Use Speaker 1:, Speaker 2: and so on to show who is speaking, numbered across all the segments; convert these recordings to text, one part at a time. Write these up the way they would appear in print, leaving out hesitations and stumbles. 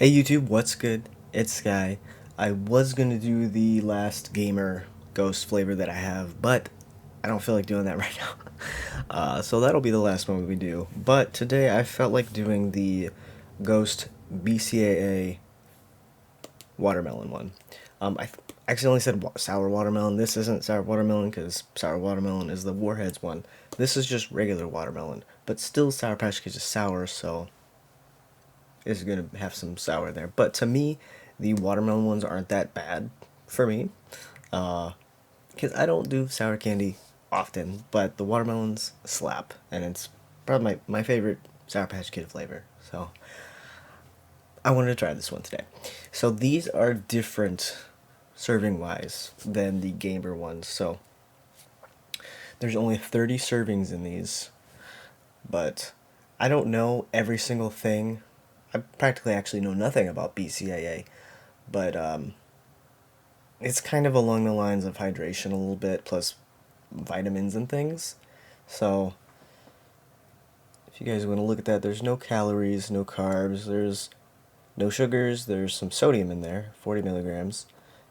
Speaker 1: Hey YouTube, what's good? It's Sky. I was gonna do the last gamer ghost flavor that I have, but I don't feel like doing that right now. So that'll be the last one we do. But today I felt like doing the Ghost BCAA watermelon one. I accidentally said sour watermelon. This isn't sour watermelon because sour watermelon is the Warheads one. This is just regular watermelon, but still Sour Patch Kids is sour, so is going to have some sour there. But to me, the watermelon ones aren't that bad for me. Because I don't do sour candy often, but the watermelons slap. And it's probably my favorite Sour Patch Kid flavor. So I wanted to try this one today. So these are different serving wise than the gamer ones. So there's only 30 servings in these, but I don't know every single thing. I practically actually know nothing about BCAA, but it's kind of along the lines of hydration a little bit, plus vitamins and things. So if you guys want to look at that, there's no calories, no carbs, there's no sugars, there's some sodium in there, 40 milligrams,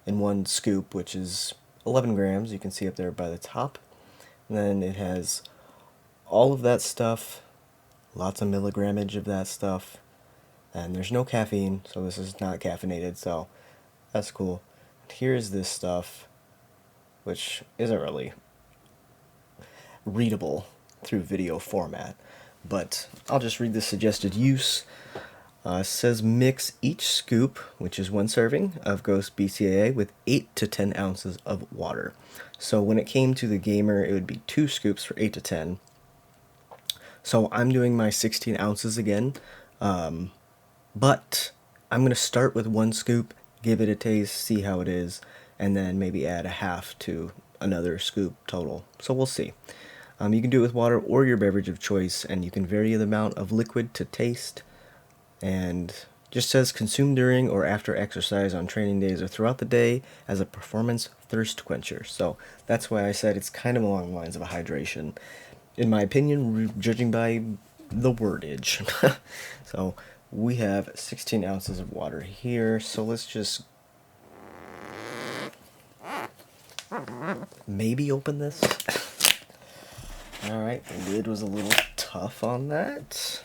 Speaker 1: in one scoop, which is 11 grams, you can see up there by the top. And then it has all of that stuff, lots of milligrammage of that stuff, and there's no caffeine, so this is not caffeinated, so that's cool. Here's this stuff, which isn't really readable through video format, but I'll just read the suggested use. It says mix each scoop, which is one serving, of Ghost BCAA with 8 to 10 ounces of water. So when it came to the gamer, it would be 2 scoops for 8 to 10. So I'm doing my 16 ounces again, but I'm going to start with 1 scoop, give it a taste, see how it is, and then maybe add a half to another scoop total. So we'll see. You can do it with water or your beverage of choice, and you can vary the amount of liquid to taste. And just says consume during or after exercise on training days or throughout the day as a performance thirst quencher. So that's why I said it's kind of along the lines of a hydration, in my opinion, judging by the wordage. So we have 16 ounces of water here, so let's just maybe open this. Alright, the lid was a little tough on that.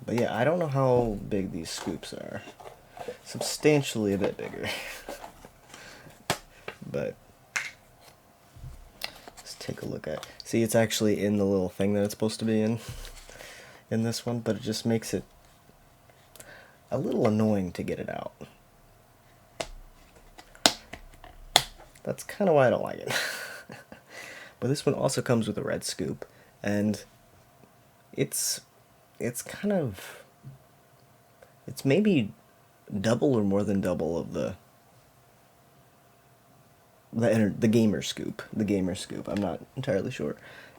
Speaker 1: But yeah, I don't know how big these scoops are. Substantially a bit bigger. But let's take a look at. See, it's actually in the little thing that it's supposed to be in this one, but it just makes it a little annoying to get it out. That's kind of why I don't like it. But this one also comes with a red scoop, and it's kind of, it's maybe double or more than double of the gamer scoop. The gamer scoop. I'm not entirely sure.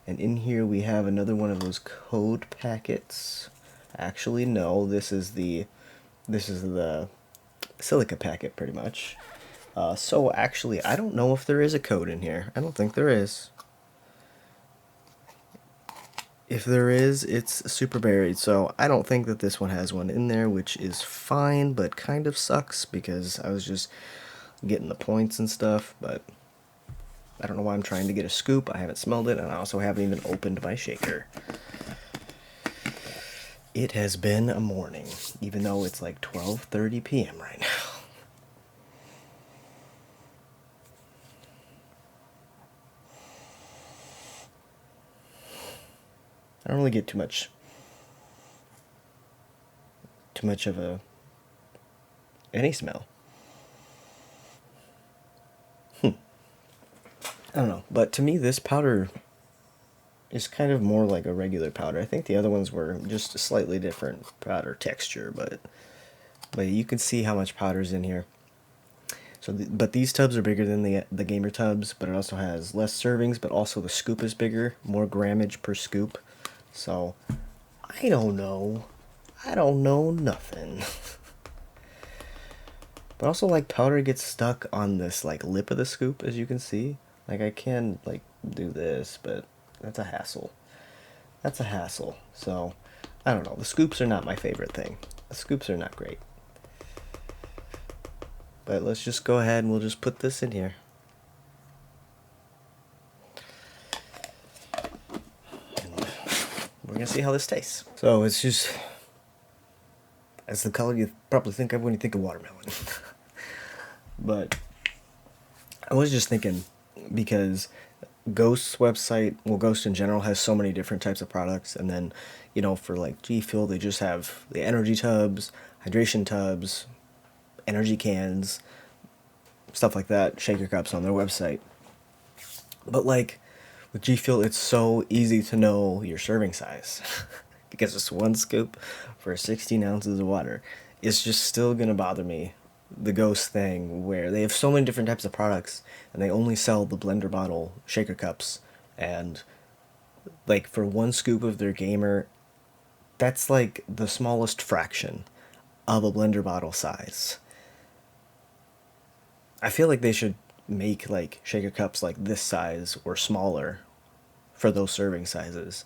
Speaker 1: And in here we have another one of those code packets. Actually, no, this is the silica packet, pretty much. So actually, I don't know if there is a code in here. I don't think there is. If there is, it's super buried, so I don't think that this one has one in there, which is fine, but kind of sucks because I was just getting the points and stuff, but I don't know why I'm trying to get a scoop. I haven't smelled it, and I also haven't even opened my shaker. It has been a morning, even though it's like 12:30 p.m. right now. I don't really get too much of any smell. I don't know, but to me this powder is kind of more like a regular powder. I think the other ones were just a slightly different powder texture, but you can see how much powder's in here. So, but these tubs are bigger than the gamer tubs, but it also has less servings, but also the scoop is bigger, more grammage per scoop. So, I don't know. I don't know nothing. But also, like, powder gets stuck on this, like, lip of the scoop, as you can see. Like, I can, like, do this, but that's a hassle. That's a hassle. So, I don't know. The scoops are not my favorite thing. The scoops are not great. But let's just go ahead and we'll just put this in here. And we're gonna see how this tastes. So it's just, as the color you probably think of when you think of watermelon. But I was just thinking, because Ghost's website, well, Ghost in general has so many different types of products, and then, you know, for like G Fuel, they just have the energy tubs, hydration tubs, energy cans, stuff like that, shaker cups on their website. But like with G Fuel, it's so easy to know your serving size because it's one scoop for 16 ounces of water. It's just still gonna bother me, the Ghost thing, where they have so many different types of products and they only sell the blender bottle shaker cups, and like for one scoop of their gamer, that's like the smallest fraction of a blender bottle size. I feel like they should make like shaker cups like this size or smaller for those serving sizes.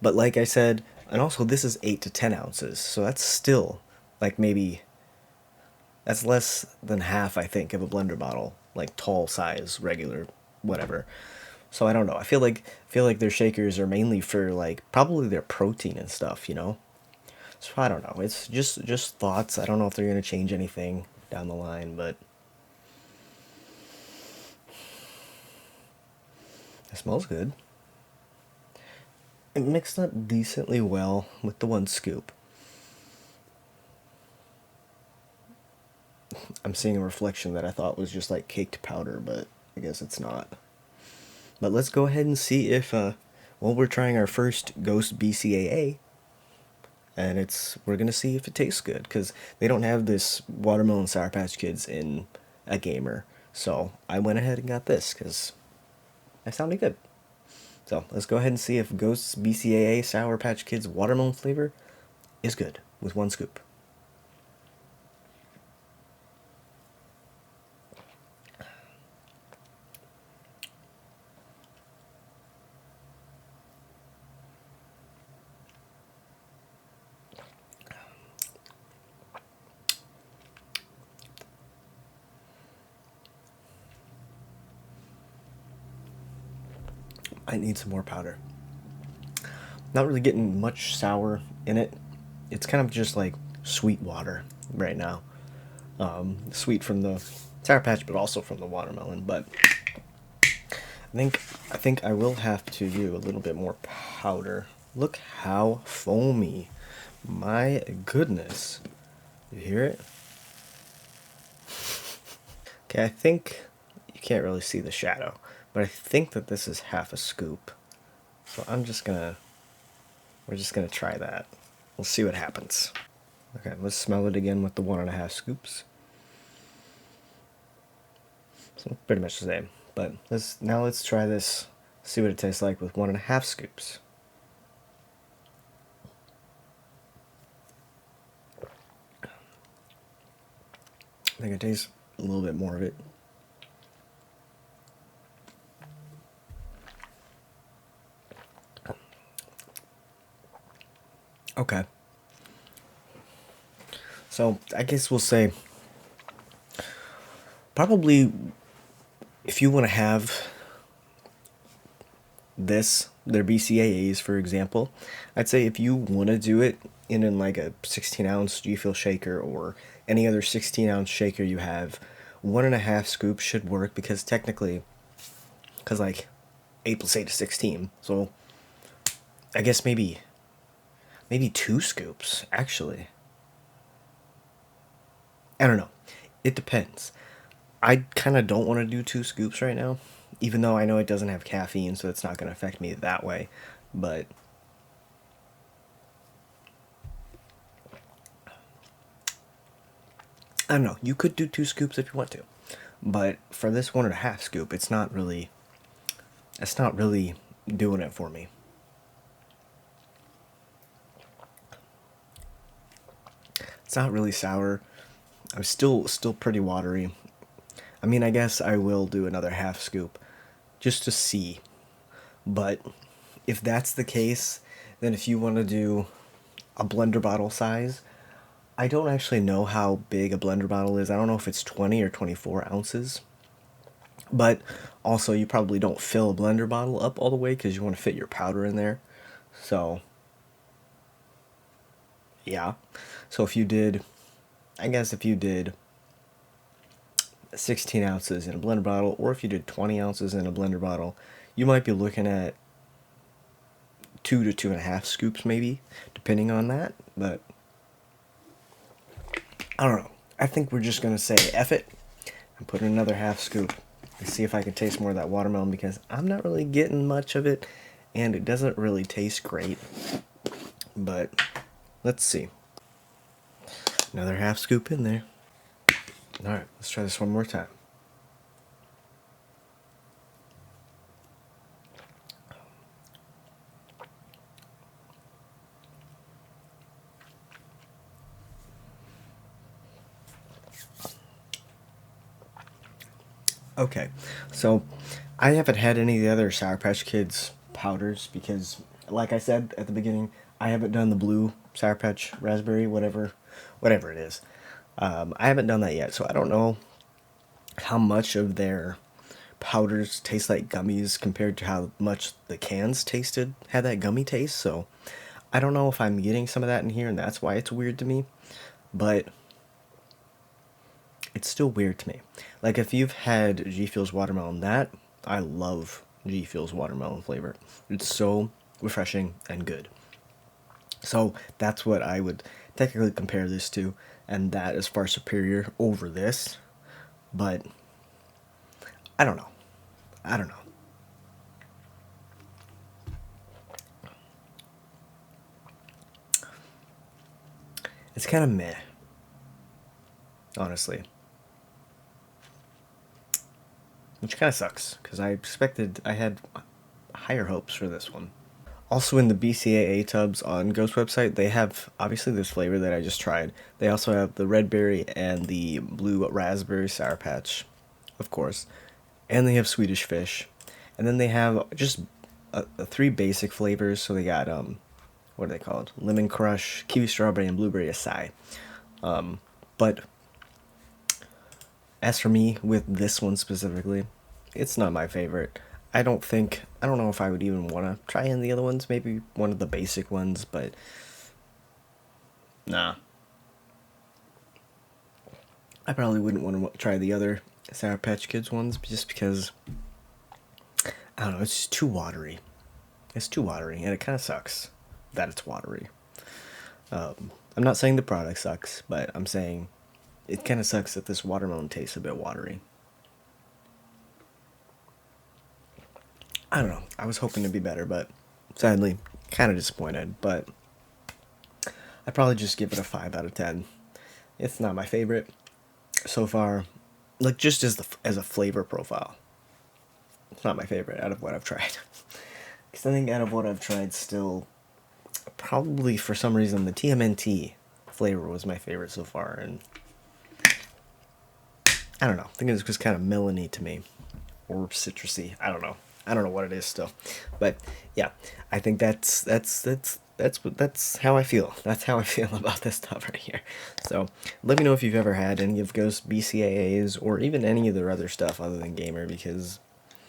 Speaker 1: But like I said, and also this is 8 to 10 ounces, so that's still like maybe that's less than half, I think, of a blender bottle, like tall size, regular, whatever. So I don't know. I feel like their shakers are mainly for like probably their protein and stuff, you know. So I don't know. It's just thoughts. I don't know if they're gonna change anything down the line, but it smells good. It mixed up decently well with the one scoop. I'm seeing a reflection that I thought was just like caked powder, but I guess it's not. But let's go ahead and see if, well, we're trying our first Ghost BCAA, and we're gonna see if it tastes good, because they don't have this watermelon Sour Patch Kids in a gamer. So I went ahead and got this because that sounded good. So let's go ahead and see if Ghost's BCAA Sour Patch Kids watermelon flavor is good with one scoop. I need some more powder. Not really getting much sour in it. It's kind of just like sweet water right now. Sweet from the Sour Patch, but also from the watermelon. But I think I will have to do a little bit more powder. Look how foamy. My goodness. You hear it? Okay, I think you can't really see the shadow, but I think that this is half a scoop. So we're just gonna try that. We'll see what happens. Okay, let's smell it again with the 1.5 scoops. So pretty much the same. But let's try this. See what it tastes like with 1.5 scoops. I think I taste a little bit more of it. Okay. So I guess we'll say probably, if you want to have their BCAAs, for example, I'd say if you want to do it in like a 16-ounce G Fuel shaker or any other 16-ounce shaker you have, 1.5 scoops should work, because technically, because like 8 plus 8 is 16, so I guess maybe 2 scoops, actually. I don't know. It depends. I kind of don't want to do 2 scoops right now, even though I know it doesn't have caffeine, so it's not going to affect me that way. But I don't know. You could do 2 scoops if you want to, but for this 1.5 scoop, it's not really doing it for me. It's not really sour. I'm still pretty watery. I mean, I guess I will do another half scoop just to see. But if that's the case, then if you want to do a blender bottle size, I don't actually know how big a blender bottle is. I don't know if it's 20 or 24 ounces. But also, you probably don't fill a blender bottle up all the way because you want to fit your powder in there. So, yeah. So if you did, I guess if you did 16 ounces in a blender bottle, or if you did 20 ounces in a blender bottle, you might be looking at 2 to 2.5 scoops maybe, depending on that. But I don't know. I think we're just gonna say F it and put in another half scoop and see if I can taste more of that watermelon, because I'm not really getting much of it and it doesn't really taste great. But let's see. Another half scoop in there. Alright, let's try this one more time. Okay, so I haven't had any of the other Sour Patch Kids powders because, like I said at the beginning, I haven't done the blue Sour Patch raspberry, whatever it is. I haven't done that yet, so I don't know how much of their powders taste like gummies compared to how much the cans had that gummy taste. So I don't know if I'm getting some of that in here, and that's why it's weird to me. But it's still weird to me. Like, if you've had G Fuel's watermelon, I love G Fuel's watermelon flavor. It's so refreshing and good. So that's what I would technically compare this to, and that is far superior over this. But I don't know. I don't know. It's kind of meh, honestly. Which kind of sucks, because I had higher hopes for this one. Also, in the BCAA tubs on Ghost website, they have obviously this flavor that I just tried. They also have the red berry and the blue raspberry Sour Patch, of course. And they have Swedish Fish. And then they have just three basic flavors. So they got, what are they called? Lemon Crush, Kiwi Strawberry, and Blueberry Acai. But as for me, with this one specifically, it's not my favorite. I don't know if I would even want to try any of the other ones, maybe one of the basic ones, but nah. I probably wouldn't want to try the other Sour Patch Kids ones just because, I don't know, it's just too watery. It's too watery, and it kind of sucks that it's watery. I'm not saying the product sucks, but I'm saying it kind of sucks that this watermelon tastes a bit watery. I don't know. I was hoping to be better, but sadly, kind of disappointed. But I'd probably just give it a 5 out of 10. It's not my favorite so far. Like, just as a flavor profile, it's not my favorite out of what I've tried. Because I think out of what I've tried, still, probably for some reason, the TMNT flavor was my favorite so far. And I don't know. I think it was just kind of melony to me, or citrusy. I don't know. I don't know what it is still, but yeah, I think that's how I feel. That's how I feel about this stuff right here. So let me know if you've ever had any of Ghost BCAAs or even any of their other stuff other than Gamer, because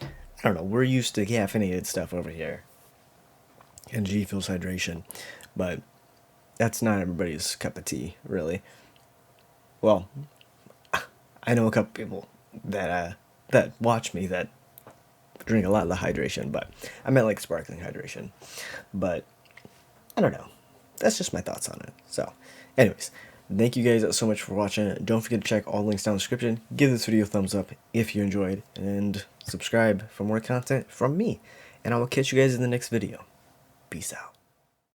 Speaker 1: I don't know, we're used to caffeinated stuff over here and G Fuel's hydration, but that's not everybody's cup of tea, really. Well, I know a couple people that watch me that drink a lot of the hydration, but I meant like sparkling hydration. But I don't know. That's just my thoughts on it. So, anyways, thank you guys so much for watching. Don't forget to check all links down in the description. Give this video a thumbs up if you enjoyed, and subscribe for more content from me. And I will catch you guys in the next video. Peace out.